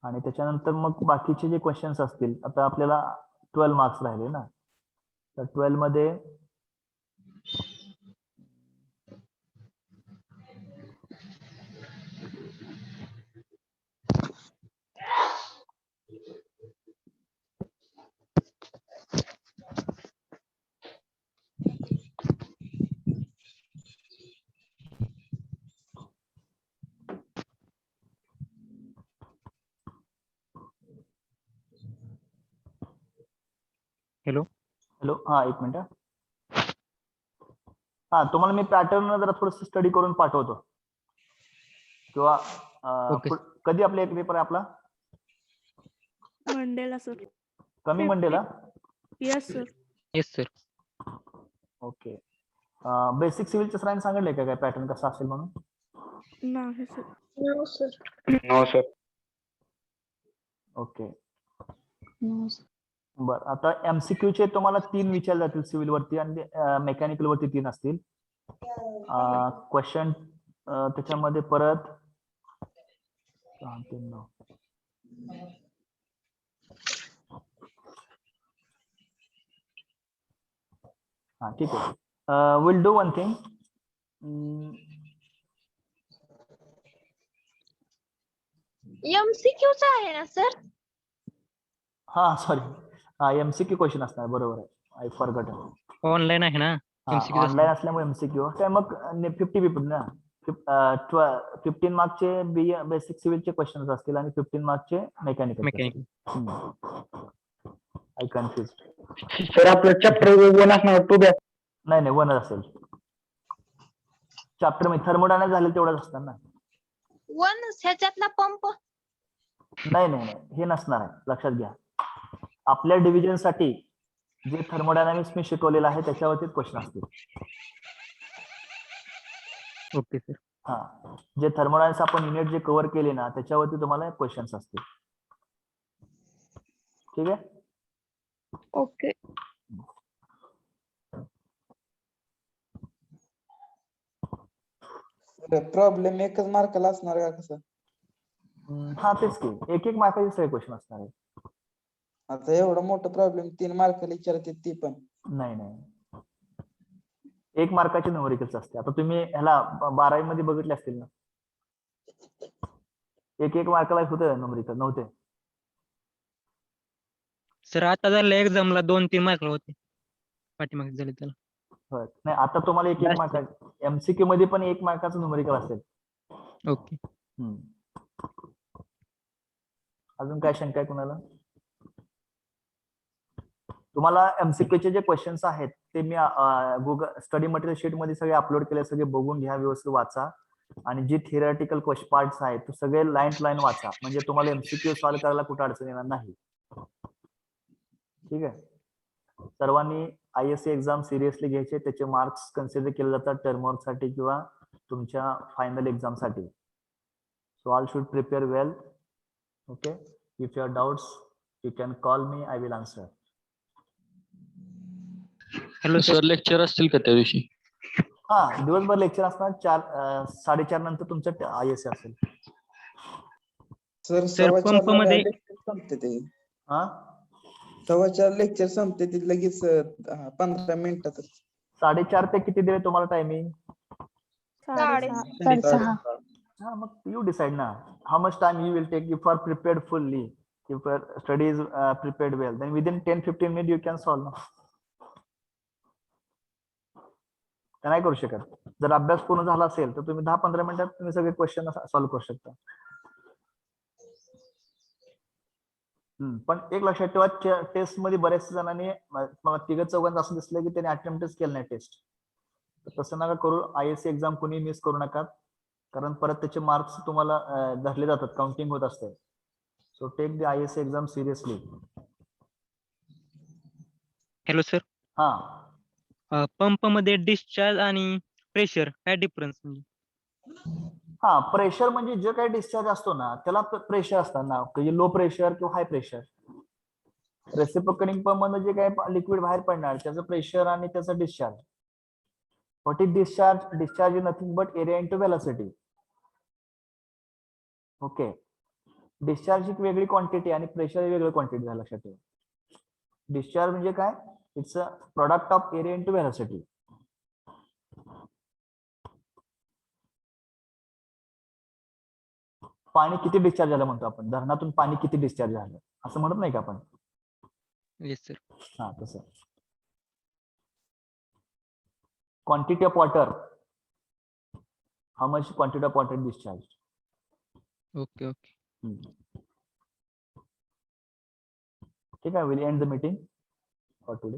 आणि त्याच्यानंतर मग बाकीचे जे क्वेश्चन्स असतील, आता आपल्याला 12 मार्क्स राहिले ना, तर 12 मध्ये हॅलो. हॅलो, हा, एक मिनिट. हा, तुम्हाला मी पॅटर्न जरा थोडस स्टडी करून पाठवतो, किंवा Okay. कधी आपला एक पेपर आहे आपला? मंडेला सर. कमी मंडेला? Yes sir. Yes sir. Okay. Basic सिव्हिलचं सरांनी सांगितलंय का काय पॅटर्न कसा असेल म्हणून? नाही सर. No sir. No sir. Okay, बर. आता MCQ चे तुम्हाला 3 विचारले जातील सिव्हिल वरती, आणि मेकॅनिकल वरती 3 असतील. क्वेश्चन त्याच्यामध्ये परत 6, 3, 9. हा ठीक आहे. Will do one thing. MCQ चा आहे ना सर? हा सॉरी, हा एमसीक्यू क्वेश्चन असणार, बरोबर आहे. आय फॉरगॉट. ऑनलाईन आहे ना MCQ ऑनलाईन असल्यामुळे एमसीक्यू काय मग 50 50 ना. 15 मार्कचे बेसिक सिव्हिलचे क्वेश्चन असतील आणि 15 मार्कचे मेकॅनिकल. मेकॅनिकल. आय कन्फ्युज. सर आपलं चॅप्टर 1 असणार 2 बॅच. नाही नाही, वनच असेल. चॅप्टर मध्ये थर्मोडायनामिक्स झालेलं तेवढंच असणार ना. वन ह्याच्यातला पंप. नाही नाही नाही, हे नसणार आहे, लक्षात घ्या. आपल्या डिव्हिजन साठी जे थर्मोडायनामिक्स मी शिकवलेलं आहे त्याच्यावरती क्वेश्चन असतील. Okay sir. हा, जे थर्मोडायनामिक्स आपण युनिट जे कव्हर केले ना त्याच्यावरती तुम्हाला क्वेश्चन्स असतील. ठीक आहे. ओके. प्रॉब्लेम एकच मार्काला असणार का कसं? हा तेच की, एक एक मार्काचे सगळे क्वेश्चन असणार आहे. आता एवढा मोठा प्रॉब्लेम 3 मार्काला विचारते ती पण. नाही नाही, 1 मार्काचे न्यूमेरिकल्स असते. आता तुम्ही ह्याला 12वी मध्ये बघितले असतील ना, एक मार्काला होते न्यूमेरिकल, नव्हते? सर आता झालं एक्झामला 2-3 मार्क होते, पाठीमागे झाले त्याला. होय. नाही, आता तुम्हाला एक Last मार्का एमसीक्यू मध्ये पण 1 मार्काचं न्यूमेरिकल असेल. ओके. अजून काय शंका आहे कुणाला? तुम्हाला एमसीक्यू चे जे क्वेश्चन्स आहेत ते मी गुगल स्टडी मटेरियल शीट मध्ये सगळे अपलोड केले, सगळे बघून घ्या, व्यवस्थित वाचा. आणि जे थिअरटिकल क्वेश्चन पार्ट्स आहेत ते सगळे लाईन टू लाईन वाचा, म्हणजे तुम्हाला एमसीक्यू सॉल्व्ह करायला कुठे अडचण येणार नाही. ठीक आहे. सर्वांनी आयएससी एक्झाम सिरियसली घ्यायचे, त्याचे मार्क्स कन्सिडर केले जातात टर्मवर्क साठी किंवा तुमच्या फायनल एक्झाम साठी. So all should prepare well. Okay. If you are doubts you can call me, I will answer. Hello sir, lecture असतील का त्या दिवशी? हा, दिवसभर लेक्चर असणार. 4:30 नंतर तुमचं आयएससी असेल. सर सर पंप मध्ये लेक्चर संपते ते. हा, 4:15 लेक्चर संपते ते लगेच 15 मिनिटातच. 4:30 ते किती दिले तुम्हाला टायमिंग? 6:30. हा, मग यू डिसाइड ना how much time you will take. If you are prepared fully, if your study is prepared well, then within 10-15 minutes you can solve. ते नाही करू शकत. जर अभ्यास पूर्ण झाला असेल तर तुम्ही 10-15 मिनिटात तुम्ही सगळे क्वेश्चन सॉल्व्ह करू शकता. पण एक लक्षात ठेवा, टेस्ट मध्ये बऱ्याच जणांनी, मला 3-4 असं दिसलं की त्यांनी अटेम्प्टच केलं नाही टेस्ट. तसं नका करू. आयएससी एक्झाम कोणी मिस करू नका, कारण परत त्याचे मार्क्स तुम्हाला धरले जातात, काउंटिंग होत असते. So take the ISC exam seriously. Hello sir. हा, पंप मध्ये डिस्चार्ज आणि प्रेशर काय डिफरन्स म्हणजे? हा, प्रेशर म्हणजे जे काही डिस्चार्ज असतो ना त्याला प्रेशर असतात ना, म्हणजे लो प्रेशर किंवा हाय प्रेशर. रेसिप्रोकेटिंग पंप मध्ये जे काही लिक्विड बाहेर पडणार त्याचं प्रेशर आणि त्याचं discharge. What is discharge? Discharge is nothing but area into velocity. Okay. Discharge ही वेगळी क्वांटिटी आणि प्रेशर ही वेगळी क्वांटिटी झालं लक्षात ठेवा. डिस्चार्ज म्हणजे काय? It's a product of area into velocity. पाणी किती डिस्चार्ज झालं म्हणतो आपण, धरणातून पाणी किती डिस्चार्ज झालं असं म्हणत नाही का आपण? Yes sir. हा, तसं. Quantity of water, how much quantity of water discharge. Okay okay. ठीक आहे. Will and the meeting for today.